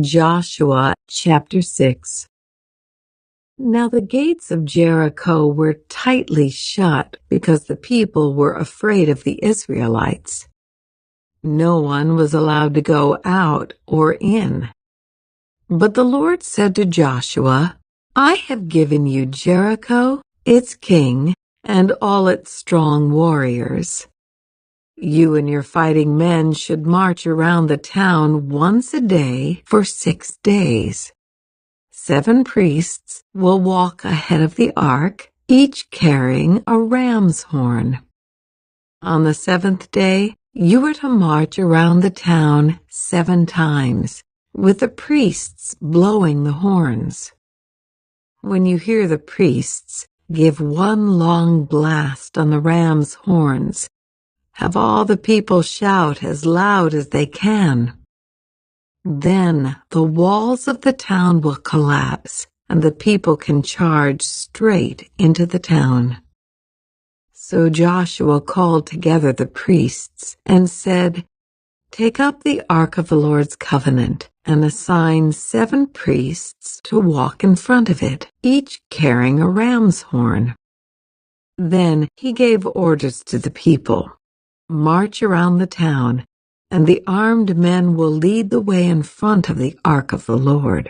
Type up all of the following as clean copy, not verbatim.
Joshua chapter 6. Now the gates of Jericho were tightly shut because the people were afraid of the Israelites. No one was allowed to go out or in. But the Lord said to Joshua, I have given you Jericho, its king, and all its strong warriors. You and your fighting men should march around the town once a day for 6 days. 7 priests will walk ahead of the ark, each carrying a ram's horn. On the 7th day, you are to march around the town 7 times, with the priests blowing the horns. When you hear the priests, give one long blast on the ram's horns. Have all the people shout as loud as they can. Then the walls of the town will collapse, and the people can charge straight into the town. So Joshua called together the priests and said, Take up the ark of the Lord's covenant and assign 7 priests to walk in front of it, each carrying a ram's horn. Then he gave orders to the people. March around the town, and the armed men will lead the way in front of the ark of the Lord.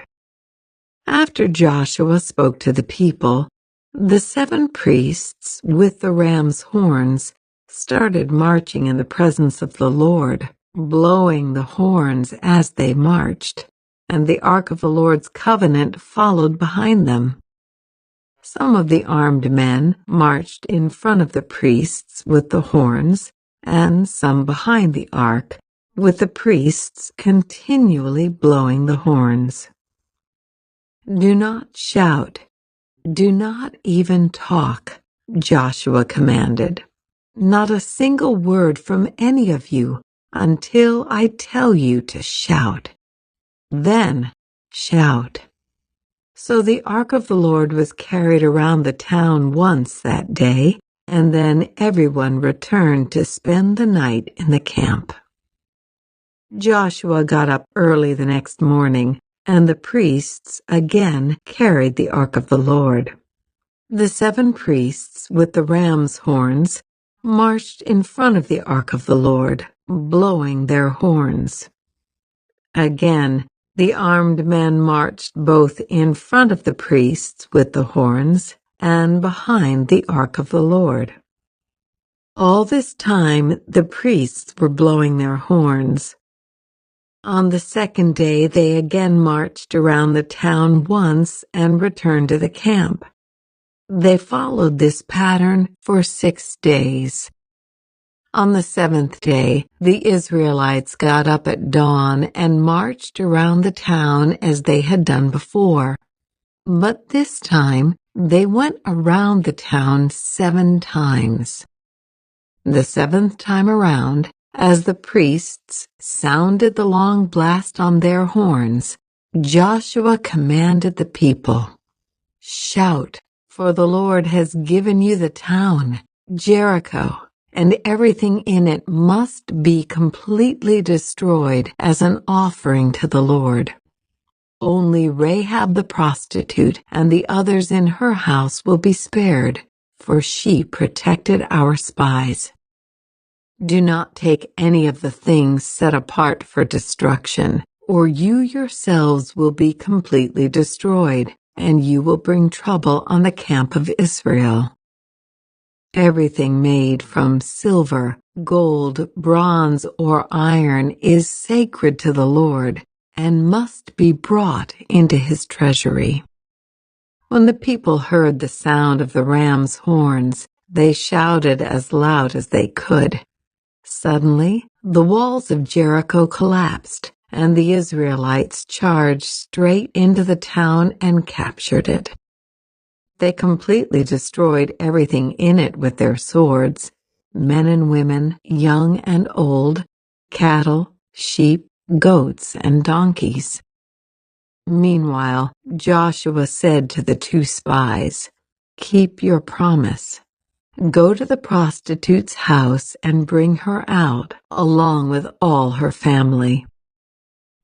After Joshua spoke to the people, the 7 priests with the ram's horns started marching in the presence of the Lord, blowing the horns as they marched, and the ark of the Lord's covenant followed behind them. Some of the armed men marched in front of the priests with the horns, and some behind the ark, with the priests continually blowing the horns. Do not shout, do not even talk, Joshua commanded. Not a single word from any of you until I tell you to shout. Then shout. So the ark of the Lord was carried around the town once that day, and then everyone returned to spend the night in the camp. Joshua got up early the next morning, and the priests again carried the ark of the Lord. The 7 priests with the ram's horns marched in front of the ark of the Lord, blowing their horns. Again, the armed men marched both in front of the priests with the horns and behind the ark of the Lord. All this time the priests were blowing their horns. On the 2nd day they again marched around the town once and returned to the camp. They followed this pattern for 6 days. On the 7th day, the Israelites got up at dawn and marched around the town as they had done before. But this time, they went around the town 7 times. The 7th time around, as the priests sounded the long blast on their horns, Joshua commanded the people, Shout, for the Lord has given you the town, Jericho, and everything in it must be completely destroyed as an offering to the Lord. Only Rahab the prostitute and the others in her house will be spared, for she protected our spies. Do not take any of the things set apart for destruction, or you yourselves will be completely destroyed, and you will bring trouble on the camp of Israel. Everything made from silver, gold, bronze, or iron is sacred to the Lord, and must be brought into his treasury. When the people heard the sound of the ram's horns, they shouted as loud as they could. Suddenly, the walls of Jericho collapsed, and the Israelites charged straight into the town and captured it. They completely destroyed everything in it with their swords, men and women, young and old, cattle, sheep, goats, and donkeys. Meanwhile, Joshua said to the 2 spies, Keep your promise. Go to the prostitute's house and bring her out, along with all her family.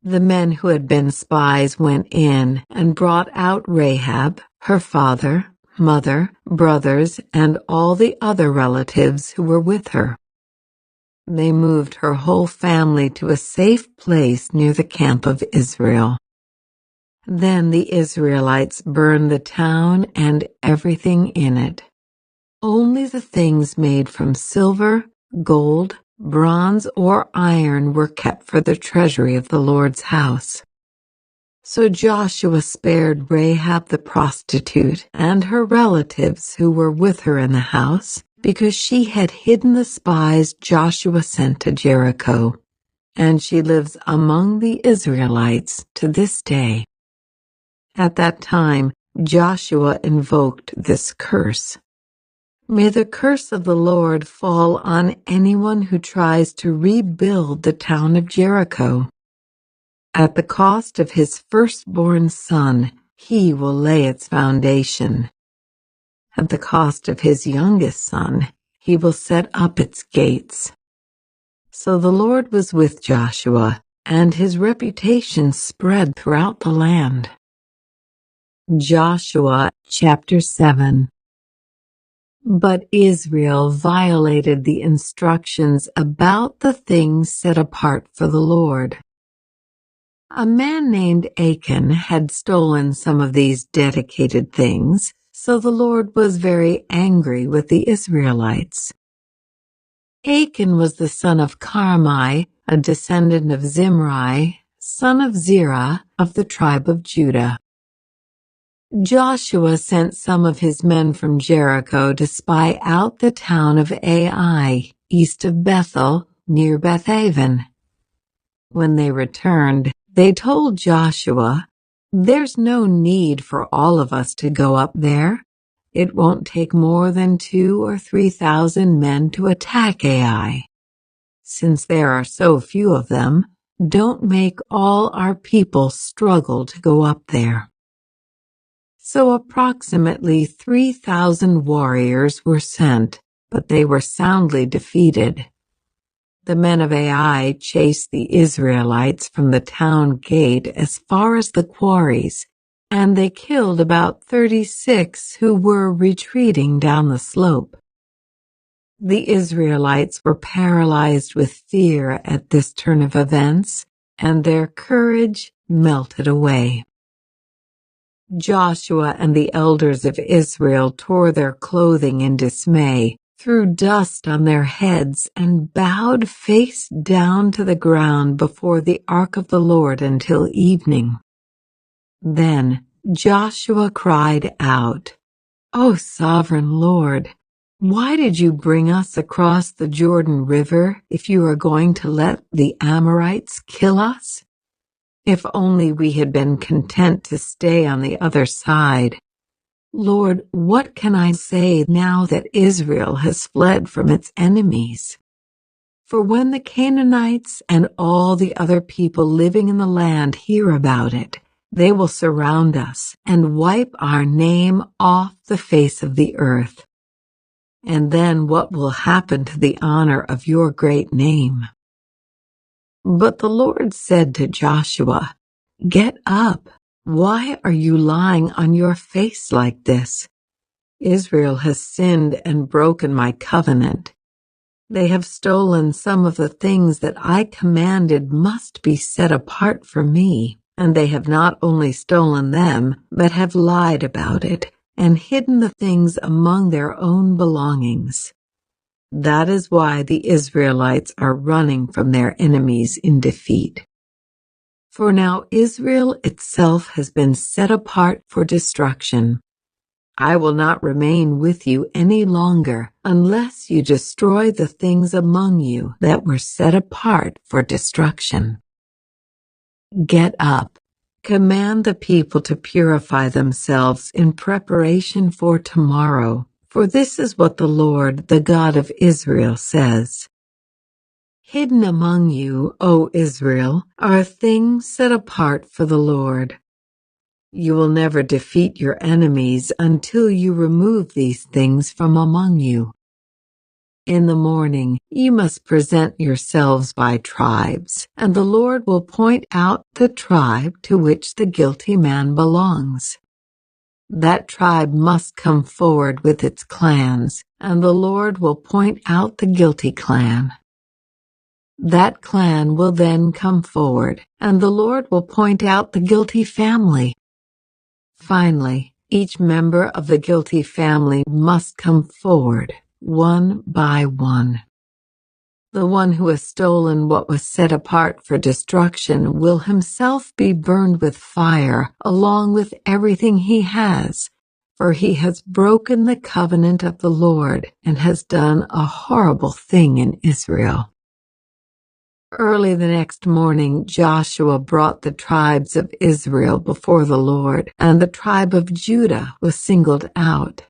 The men who had been spies went in and brought out Rahab, her father, mother, brothers, and all the other relatives who were with her. They moved her whole family to a safe place near the camp of Israel. Then the Israelites burned the town and everything in it. Only the things made from silver, gold, bronze, or iron were kept for the treasury of the Lord's house. So Joshua spared Rahab the prostitute and her relatives who were with her in the house, because she had hidden the spies Joshua sent to Jericho, and she lives among the Israelites to this day. At that time, Joshua invoked this curse. May the curse of the Lord fall on anyone who tries to rebuild the town of Jericho. At the cost of his firstborn son, he will lay its foundation. At the cost of his youngest son, he will set up its gates. So the Lord was with Joshua, and his reputation spread throughout the land. Joshua chapter 7. But Israel violated the instructions about the things set apart for the Lord. A man named Achan had stolen some of these dedicated things, so the Lord was very angry with the Israelites. Achan was the son of Carmi, a descendant of Zimri, son of Zerah of the tribe of Judah. Joshua sent some of his men from Jericho to spy out the town of Ai, east of Bethel, near Bethaven. When they returned, they told Joshua, "There's no need for all of us to go up there. It won't take more than 2,000 or 3,000 men to attack Ai. Since there are so few of them, don't make all our people struggle to go up there." So approximately 3,000 warriors were sent, but they were soundly defeated. The men of Ai chased the Israelites from the town gate as far as the quarries, and they killed about 36 who were retreating down the slope. The Israelites were paralyzed with fear at this turn of events, and their courage melted away. Joshua and the elders of Israel tore their clothing in dismay, threw dust on their heads, and bowed face down to the ground before the ark of the Lord until evening. Then Joshua cried out, "O sovereign Lord, why did you bring us across the Jordan River if you are going to let the Amorites kill us? If only we had been content to stay on the other side. Lord, what can I say now that Israel has fled from its enemies? For when the Canaanites and all the other people living in the land hear about it, they will surround us and wipe our name off the face of the earth. And then what will happen to the honor of your great name?" But the Lord said to Joshua, "Get up. Why are you lying on your face like this? Israel has sinned and broken my covenant. They have stolen some of the things that I commanded must be set apart for me, and they have not only stolen them, but have lied about it and hidden the things among their own belongings. That is why the Israelites are running from their enemies in defeat. For now Israel itself has been set apart for destruction. I will not remain with you any longer unless you destroy the things among you that were set apart for destruction. Get up, command the people to purify themselves in preparation for tomorrow. For this is what the Lord, the God of Israel, says. Hidden among you, O Israel, are things set apart for the Lord. You will never defeat your enemies until you remove these things from among you. In the morning you must present yourselves by tribes, and the Lord will point out the tribe to which the guilty man belongs. That tribe must come forward with its clans, and the Lord will point out the guilty clan. That clan will then come forward, and the Lord will point out the guilty family. Finally, each member of the guilty family must come forward, one by one. The one who has stolen what was set apart for destruction will himself be burned with fire, along with everything he has, for he has broken the covenant of the Lord and has done a horrible thing in Israel. Early the next morning, Joshua brought the tribes of Israel before the Lord, and the tribe of Judah was singled out.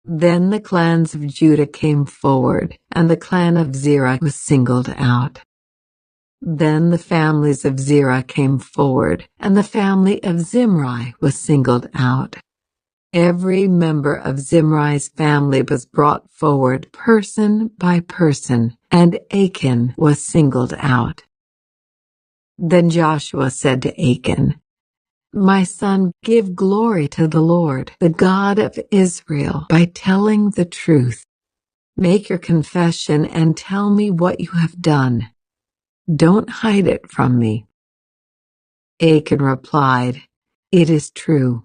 Then the clans of Judah came forward, and the clan of Zerah was singled out. Then the families of Zerah came forward, and the family of Zimri was singled out. Every member of Zimri's family was brought forward person by person, and Achan was singled out. Then Joshua said to Achan, "My son, give glory to the Lord, the God of Israel, by telling the truth. Make your confession and tell me what you have done. Don't hide it from me." Achan replied, "It is true.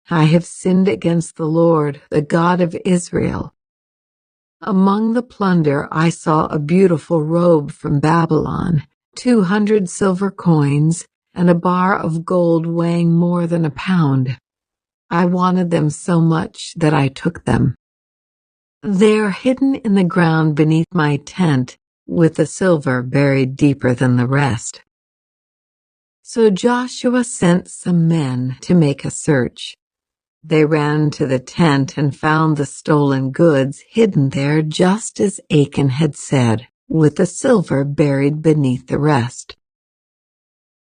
I have sinned against the Lord, the God of Israel. Among the plunder I saw a beautiful robe from Babylon, 200 silver coins, and a bar of gold weighing more than a pound. I wanted them so much that I took them. They are hidden in the ground beneath my tent, with the silver buried deeper than the rest." So Joshua sent some men to make a search. They ran to the tent and found the stolen goods hidden there just as Achan had said, with the silver buried beneath the rest.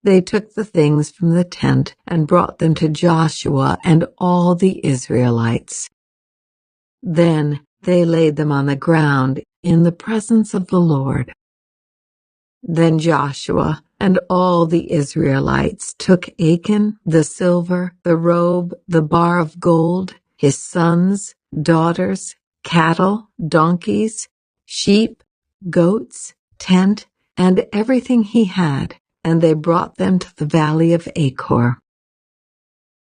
They took the things from the tent and brought them to Joshua and all the Israelites. Then they laid them on the ground in the presence of the Lord. Then Joshua and all the Israelites took Achan, the silver, the robe, the bar of gold, his sons, daughters, cattle, donkeys, sheep, goats, tent, and everything he had, and they brought them to the valley of Achor.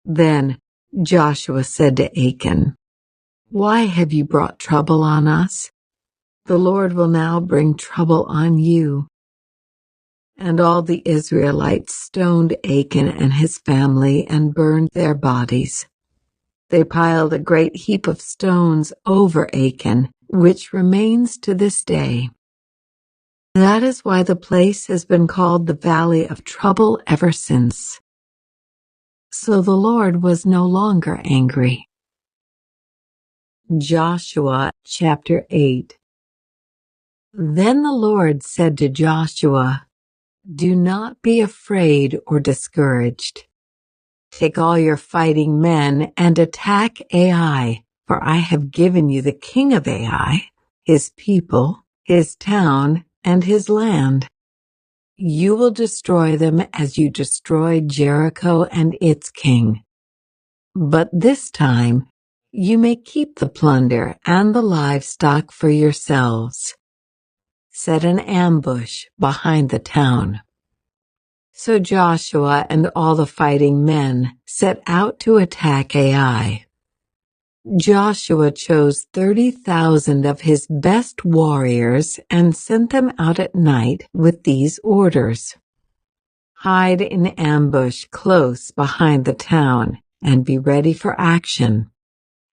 Then Joshua said to Achan, "Why have you brought trouble on us? The Lord will now bring trouble on you." And all the Israelites stoned Achan and his family and burned their bodies. They piled a great heap of stones over Achan, which remains to this day. That is why the place has been called the Valley of Trouble ever since. So the Lord was no longer angry. Joshua chapter 8. Then the Lord said to Joshua, "Do not be afraid or discouraged. Take all your fighting men and attack Ai, for I have given you the king of Ai, his people, his town, and his land. You will destroy them as you destroyed Jericho and its king. But this time you may keep the plunder and the livestock for yourselves. Set an ambush behind the town." So Joshua and all the fighting men set out to attack Ai. Joshua chose 30,000 of his best warriors and sent them out at night with these orders: "Hide in ambush close behind the town and be ready for action.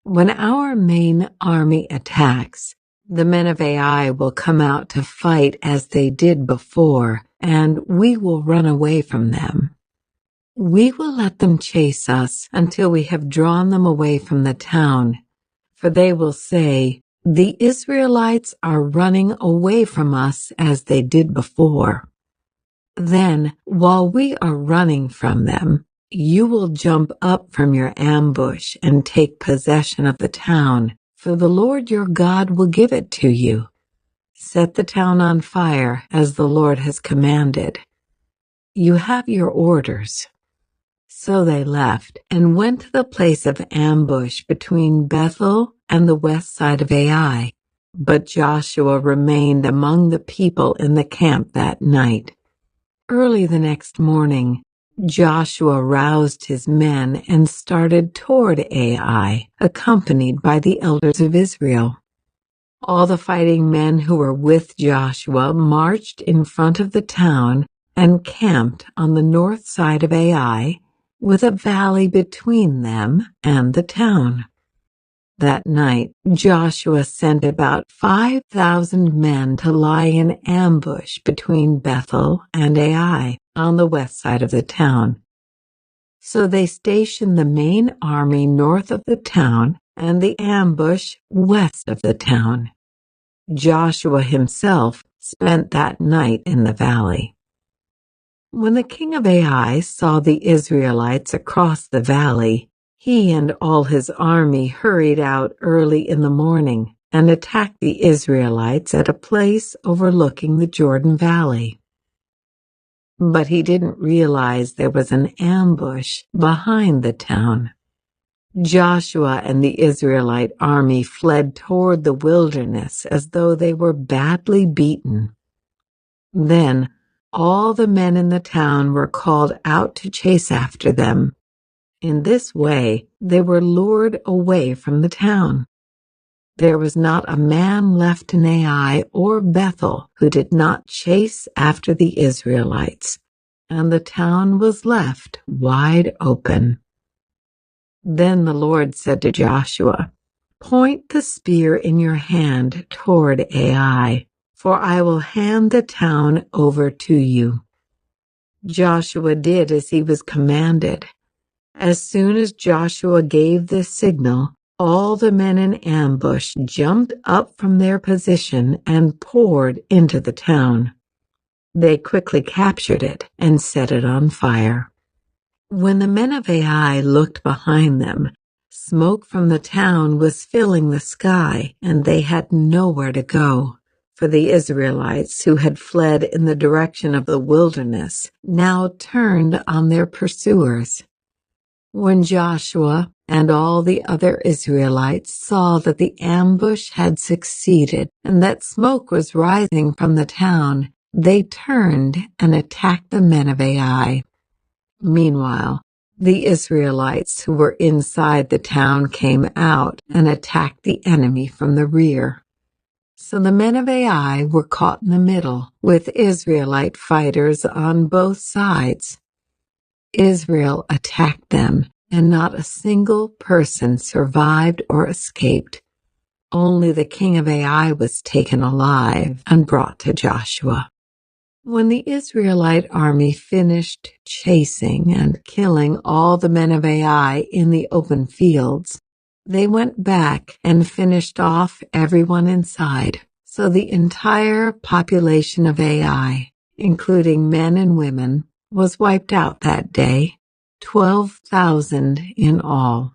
When our main army attacks, the men of Ai will come out to fight as they did before, and we will run away from them. We will let them chase us until we have drawn them away from the town, for they will say, 'The Israelites are running away from us as they did before.' Then, while we are running from them, you will jump up from your ambush and take possession of the town, for the Lord your God will give it to you, set the town on fire as the Lord has commanded. You have your orders." So they left and went to the place of ambush between Bethel and the west side of Ai. But Joshua remained among the people in the camp that night. Early the next morning, Joshua roused his men and started toward Ai, accompanied by the elders of Israel. All the fighting men who were with Joshua marched in front of the town and camped on the north side of Ai, with a valley between them and the town. That night, Joshua sent about 5,000 men to lie in ambush between Bethel and Ai on the west side of the town. So they stationed the main army north of the town and the ambush west of the town. Joshua himself spent that night in the valley. When the king of Ai saw the Israelites across the valley, he and all his army hurried out early in the morning and attacked the Israelites at a place overlooking the Jordan Valley. But he didn't realize there was an ambush behind the town. Joshua and the Israelite army fled toward the wilderness as though they were badly beaten. Then all the men in the town were called out to chase after them. In this way, they were lured away from the town. There was not a man left in Ai or Bethel who did not chase after the Israelites, and the town was left wide open. Then the Lord said to Joshua, "Point the spear in your hand toward Ai, for I will hand the town over to you." Joshua did as he was commanded. As soon as Joshua gave this signal, all the men in ambush jumped up from their position and poured into the town. They quickly captured it and set it on fire. When the men of Ai looked behind them, smoke from the town was filling the sky, and they had nowhere to go. For the Israelites, who had fled in the direction of the wilderness, now turned on their pursuers. When Joshua and all the other Israelites saw that the ambush had succeeded and that smoke was rising from the town, they turned and attacked the men of Ai. Meanwhile, the Israelites who were inside the town came out and attacked the enemy from the rear. So the men of Ai were caught in the middle, with Israelite fighters on both sides. Israel attacked them, and not a single person survived or escaped. Only the king of Ai was taken alive and brought to Joshua. When the Israelite army finished chasing and killing all the men of Ai in the open fields, they went back and finished off everyone inside. So the entire population of Ai, including men and women, was wiped out that day, 12,000 in all.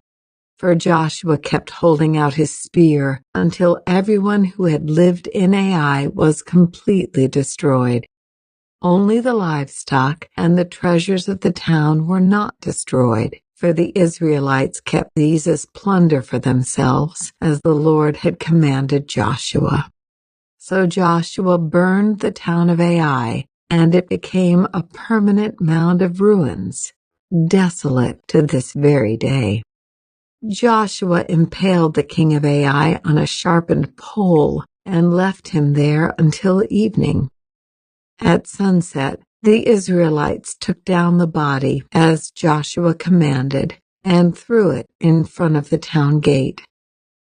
For Joshua kept holding out his spear until everyone who had lived in Ai was completely destroyed. Only the livestock and the treasures of the town were not destroyed, for the Israelites kept these as plunder for themselves, as the Lord had commanded Joshua. So Joshua burned the town of Ai, and it became a permanent mound of ruins, desolate to this very day. Joshua impaled the king of Ai on a sharpened pole and left him there until evening. At sunset, the Israelites took down the body as Joshua commanded and threw it in front of the town gate.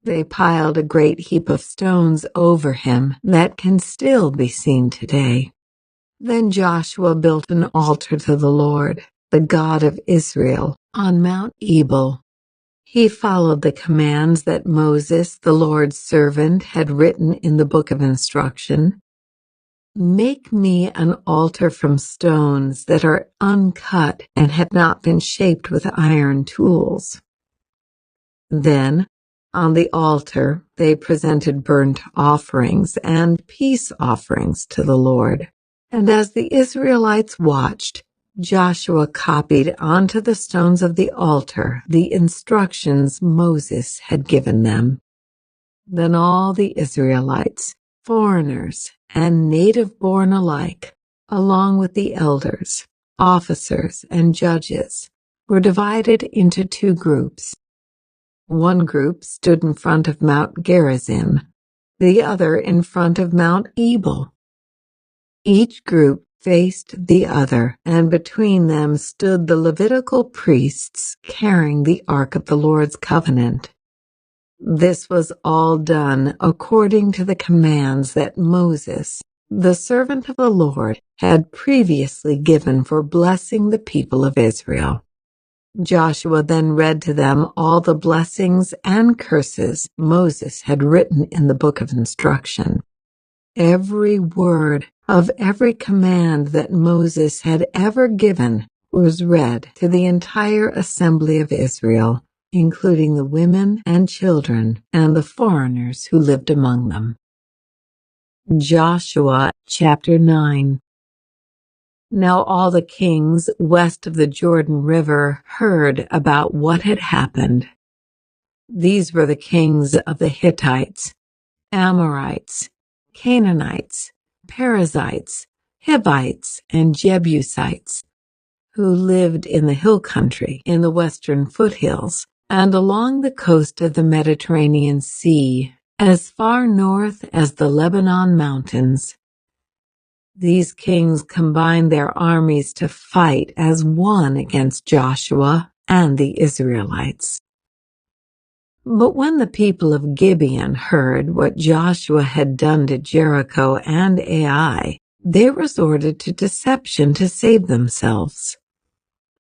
They piled a great heap of stones over him that can still be seen today. Then Joshua built an altar to the Lord, the God of Israel, on Mount Ebal. He followed the commands that Moses, the Lord's servant, had written in the book of instruction. "Make me an altar from stones that are uncut and have not been shaped with iron tools." Then On the altar, they presented burnt offerings and peace offerings to the Lord. And as the Israelites watched, Joshua copied onto the stones of the altar the instructions Moses had given them. Then all the Israelites, foreigners and native-born alike, along with the elders, officers, and judges, were divided into two groups. One group stood in front of Mount Gerizim, the other in front of Mount Ebal. Each group faced the other, and between them stood the Levitical priests carrying the Ark of the Lord's covenant. This was all done according to the commands that Moses, the servant of the Lord, had previously given for blessing the people of Israel. Joshua then read to them all the blessings and curses Moses had written in the book of instruction. Every word of every command that Moses had ever given was read to the entire assembly of Israel, including the women and children and the foreigners who lived among them. Joshua chapter 9. Now all the kings west of the Jordan River heard about what had happened. These were the kings of the Hittites, Amorites, Canaanites, Perizzites, Hivites, and Jebusites, who lived in the hill country in the western foothills and along the coast of the Mediterranean Sea, as far north as the Lebanon mountains. These kings combined their armies to fight as one against Joshua and the Israelites. But when the people of Gibeon heard what Joshua had done to Jericho and Ai, they resorted to deception to save themselves.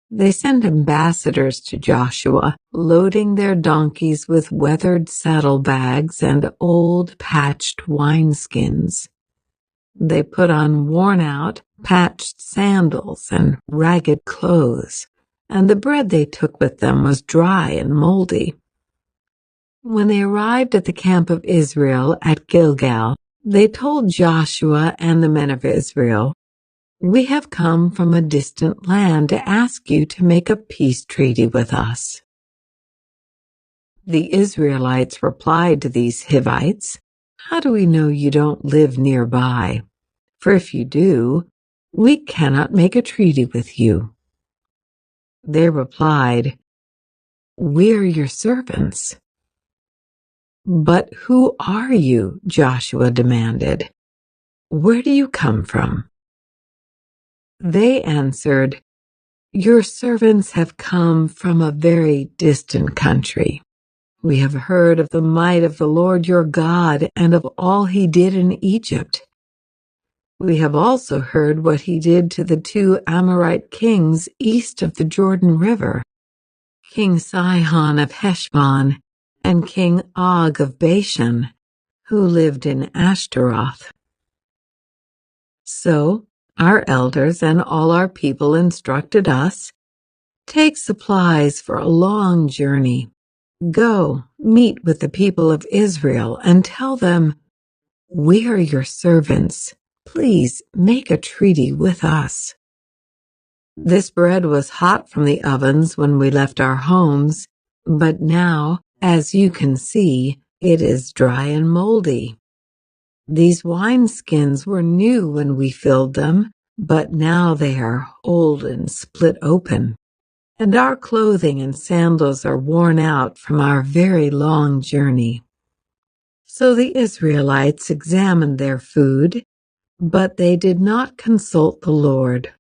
They sent ambassadors to Joshua, loading their donkeys with weathered saddlebags and old patched wineskins. They put on worn-out, patched sandals and ragged clothes, and the bread they took with them was dry and moldy. When they arrived at the camp of Israel at Gilgal, they told Joshua and the men of Israel, "We have come from a distant land to ask you to make a peace treaty with us." The Israelites replied to these Hivites, "How do we know you don't live nearby? For if you do, we cannot make a treaty with you." They replied, "We are your servants." "But who are you?" Joshua demanded. "Where do you come from?" They answered, "Your servants have come from a very distant country. We have heard of the might of the Lord your God and of all he did in Egypt. We have also heard what he did to the two Amorite kings east of the Jordan River, King Sihon of Heshbon and King Og of Bashan, who lived in Ashtaroth. So our elders and all our people instructed us, 'Take supplies for a long journey. Go, meet with the people of Israel and tell them, we are your servants. Please make a treaty with us.' This bread was hot from the ovens when we left our homes, but now, as you can see, it is dry and moldy. These wineskins were new when we filled them, but now they are old and split open, and our clothing and sandals are worn out from our very long journey." So the Israelites examined their food, but they did not consult the Lord.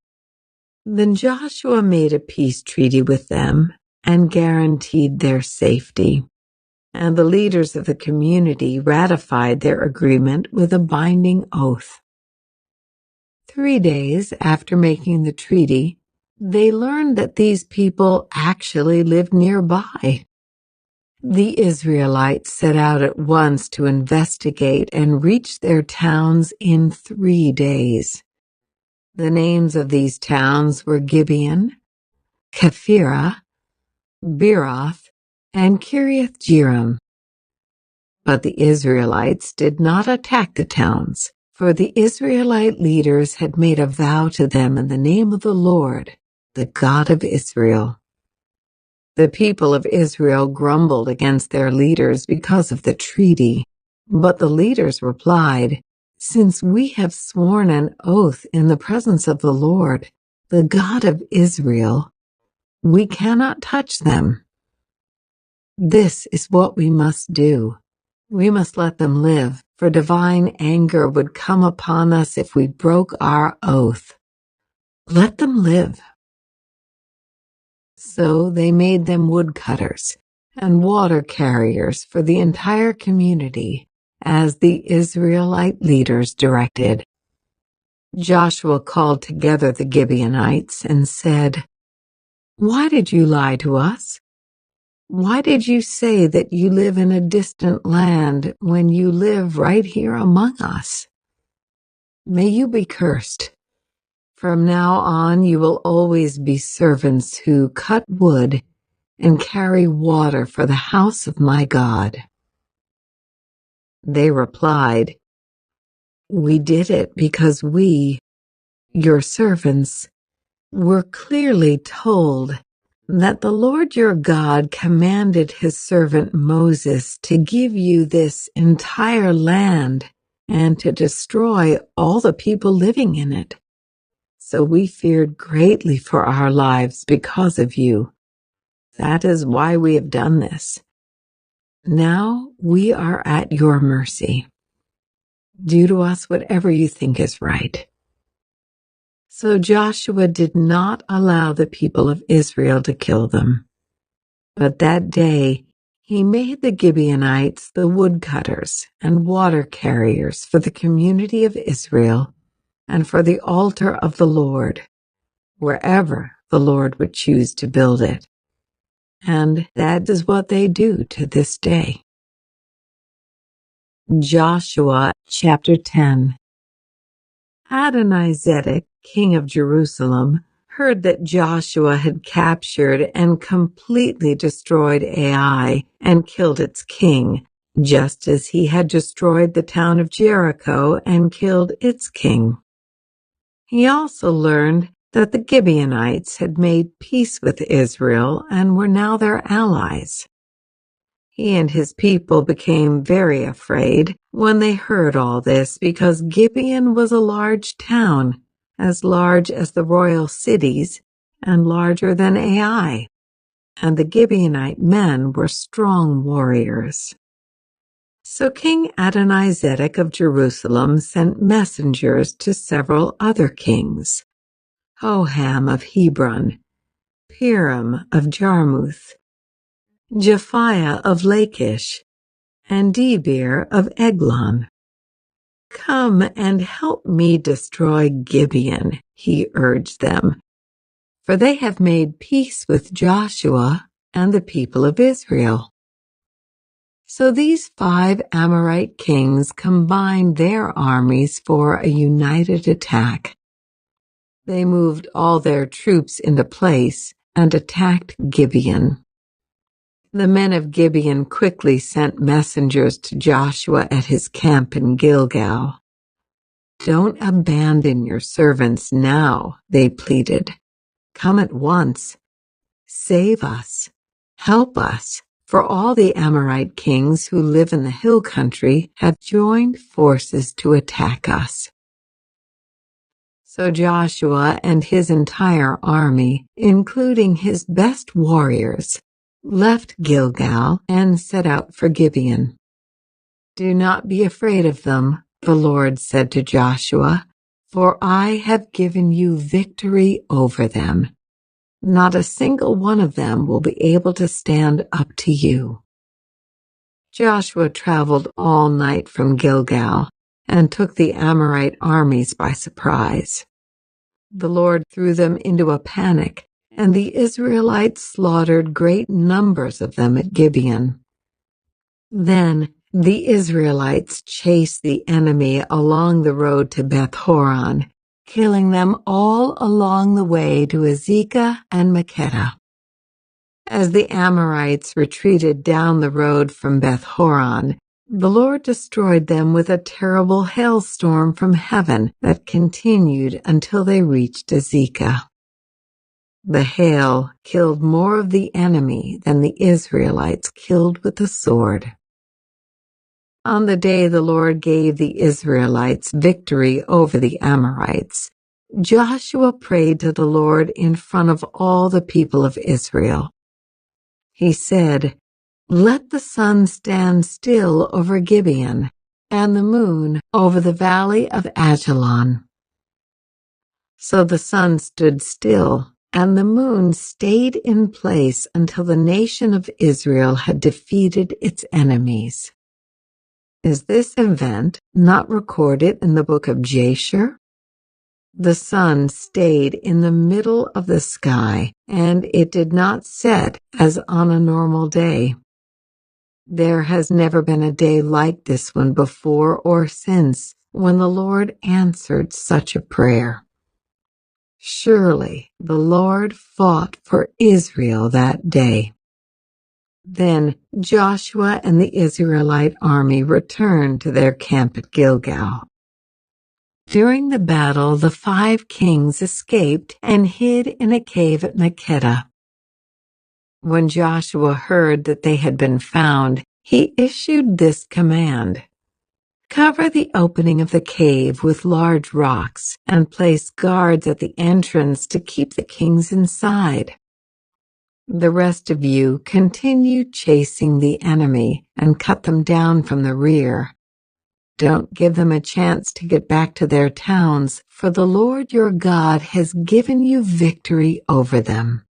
Then Joshua made a peace treaty with them and guaranteed their safety, and the leaders of the community ratified their agreement with a binding oath. 3 days after making the treaty, they learned that these people actually lived nearby. The Israelites set out at once to investigate and reached their towns in 3 days. The names of these towns were Gibeon, Kephirah, Beeroth, and Kiriath Jearim. But the Israelites did not attack the towns, for the Israelite leaders had made a vow to them in the name of the Lord, the God of Israel. The people of Israel grumbled against their leaders because of the treaty, but the leaders replied, "Since we have sworn an oath in the presence of the Lord, the God of Israel, we cannot touch them. This is what we must do. We must let them live, for divine anger would come upon us if we broke our oath. Let them live." So they made them woodcutters and water carriers for the entire community, as the Israelite leaders directed. Joshua called together the Gibeonites and said, "Why did you lie to us? Why did you say that you live in a distant land when you live right here among us? May you be cursed. From now on you will always be servants who cut wood and carry water for the house of my God." They replied, "We did it because we, your servants, were clearly told that the Lord your God commanded his servant Moses to give you this entire land and to destroy all the people living in it. So we feared greatly for our lives because of you. That is why we have done this. Now we are at your mercy. Do to us whatever you think is right." So Joshua did not allow the people of Israel to kill them. But that day he made the Gibeonites the woodcutters and water carriers for the community of Israel and for the altar of the Lord, wherever the Lord would choose to build it. And that is what they do to this day. Joshua chapter 10. Adonizedek, king of Jerusalem, heard that Joshua had captured and completely destroyed Ai and killed its king, just as he had destroyed the town of Jericho and killed its king. He also learned that the Gibeonites had made peace with Israel and were now their allies. He and his people became very afraid when they heard all this, because Gibeon was a large town, as large as the royal cities and larger than Ai, and the Gibeonite men were strong warriors. So King Adonizedek of Jerusalem sent messengers to several other kings, Hoham of Hebron, Piram of Jarmuth, Japhiah of Lachish, and Debir of Eglon. "Come and help me destroy Gibeon," he urged them, "for they have made peace with Joshua and the people of Israel." So these 5 Amorite kings combined their armies for a united attack. They moved all their troops into place and attacked Gibeon. The men of Gibeon quickly sent messengers to Joshua at his camp in Gilgal. "Don't abandon your servants now," they pleaded. "Come at once. Save us. Help us, for all the Amorite kings who live in the hill country have joined forces to attack us." So Joshua and his entire army, including his best warriors, left Gilgal and set out for Gibeon. "Do not be afraid of them," the Lord said to Joshua, "for I have given you victory over them. Not a single one of them will be able to stand up to you." Joshua traveled all night from Gilgal and took the Amorite armies by surprise. The Lord threw them into a panic, and the Israelites slaughtered great numbers of them at Gibeon. Then the Israelites chased the enemy along the road to Beth-horon, killing them all along the way to Azekah and Makkedah. As the Amorites retreated down the road from Beth-horon, The Lord destroyed them with a terrible hailstorm from heaven that continued until they reached Azekah. The hail killed more of the enemy than the Israelites killed with the sword. On the day the Lord gave the Israelites victory over the Amorites, Joshua prayed to the Lord in front of all the people of Israel. He said, "Let the sun stand still over Gibeon, and the moon over the valley of Ajalon." So the sun stood still, and the moon stayed in place until the nation of Israel had defeated its enemies. Is this event not recorded in the book of Jasher? The sun stayed in the middle of the sky, and it did not set as on a normal day. There has never been a day like this one before or since when the Lord answered such a prayer. Surely the Lord fought for Israel that day. Then Joshua and the Israelite army returned to their camp at Gilgal. During the battle, the 5 kings escaped and hid in a cave at Makkedah. When Joshua heard that they had been found, he issued this command: "Cover the opening of the cave with large rocks and place guards at the entrance to keep the kings inside. The rest of you continue chasing the enemy and cut them down from the rear. Don't give them a chance to get back to their towns, for the Lord your God has given you victory over them."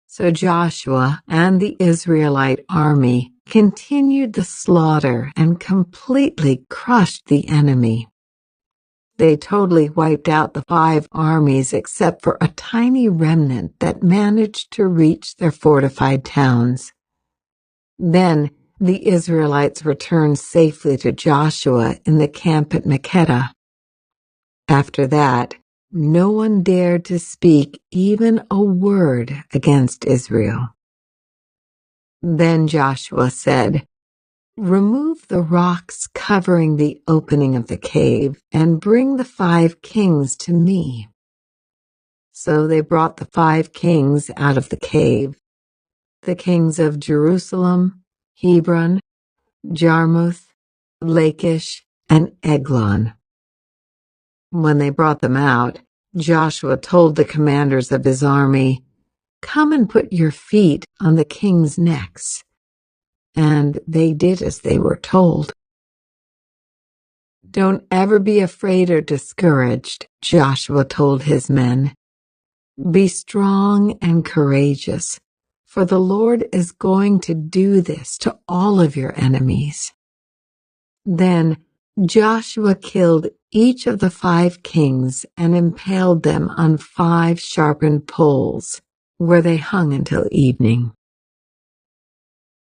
So Joshua and the Israelite army continued the slaughter and completely crushed the enemy. They totally wiped out the 5 armies except for a tiny remnant that managed to reach their fortified towns. Then the Israelites returned safely to Joshua in the camp at Makkedah. After that, no one dared to speak even a word against Israel. Then Joshua said, "Remove the rocks covering the opening of the cave and bring the 5 kings to me." So they brought the 5 kings out of the cave, the kings of Jerusalem, Hebron, Jarmuth, Lachish, and Eglon. When they brought them out, Joshua told the commanders of his army, "Come and put your feet on the kings' necks." And they did as they were told. "Don't ever be afraid or discouraged," Joshua told his men. "Be strong and courageous, for the Lord is going to do this to all of your enemies." Then Joshua killed each of the 5 kings and impaled them on 5 sharpened poles, where they hung until evening.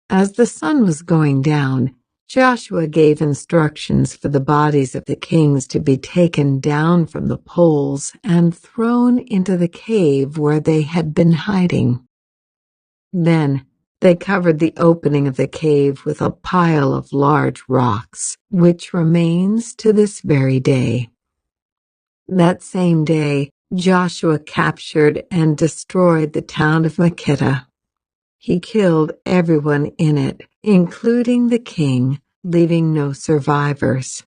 As the sun was going down, Joshua gave instructions for the bodies of the kings to be taken down from the poles and thrown into the cave where they had been hiding. Then they covered the opening of the cave with a pile of large rocks, which remains to this very day. That same day, Joshua captured and destroyed the town of Makkedah. He killed everyone in it, including the king, leaving no survivors.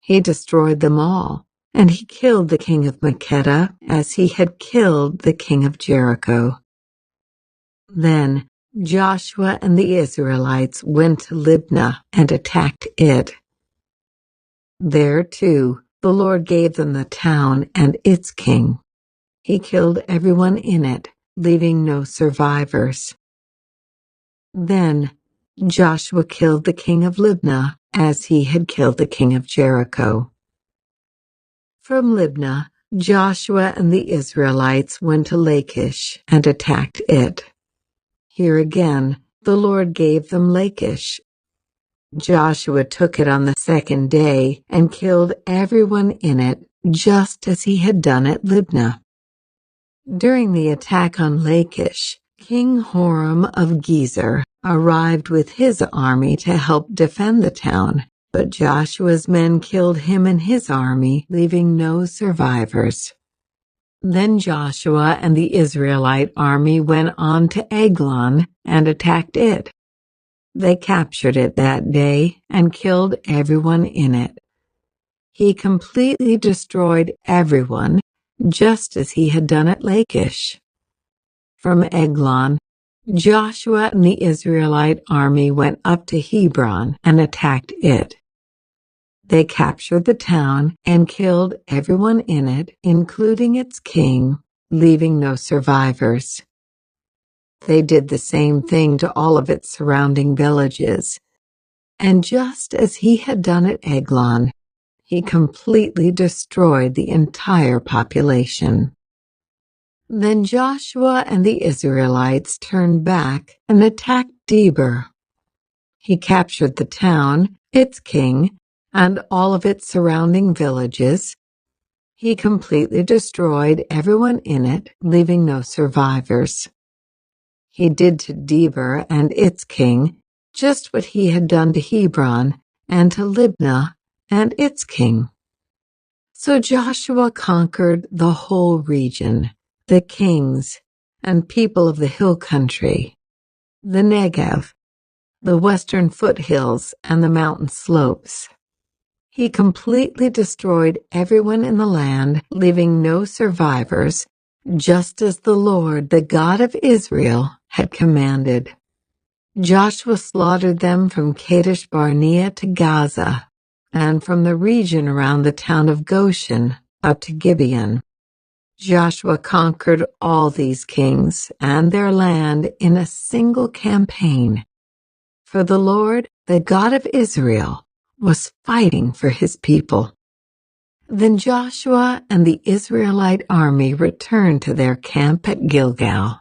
He destroyed them all, and he killed the king of Makkedah as he had killed the king of Jericho. Then Joshua and the Israelites went to Libnah and attacked it. There, too, the Lord gave them the town and its king. He killed everyone in it, leaving no survivors. Then Joshua killed the king of Libnah as he had killed the king of Jericho. From Libnah, Joshua and the Israelites went to Lachish and attacked it. Here again, the Lord gave them Lachish. Joshua took it on the 2nd day and killed everyone in it, just as he had done at Libnah. During the attack on Lachish, King Horam of Gezer arrived with his army to help defend the town, but Joshua's men killed him and his army, leaving no survivors. Then Joshua and the Israelite army went on to Eglon and attacked it. They captured it that day and killed everyone in it. He completely destroyed everyone, just as he had done at Lachish. From Eglon, Joshua and the Israelite army went up to Hebron and attacked it. They captured the town and killed everyone in it, including its king, leaving no survivors. They did the same thing to all of its surrounding villages, and just as he had done at Eglon, he completely destroyed the entire population. Then Joshua and the Israelites turned back and attacked Debir. He captured the town, its king, and all of its surrounding villages. He completely destroyed everyone in it, leaving no survivors. He did to Debir and its king just what he had done to Hebron and to Libnah and its king. So Joshua conquered the whole region, the kings and people of the hill country, the Negev, the western foothills, and the mountain slopes. He completely destroyed everyone in the land, leaving no survivors, just as the Lord, the God of Israel, had commanded. Joshua slaughtered them from Kadesh Barnea to Gaza, and from the region around the town of Goshen up to Gibeon. Joshua conquered all these kings and their land in a single campaign. For the Lord, the God of Israel, was fighting for his people. Then Joshua and the Israelite army returned to their camp at Gilgal.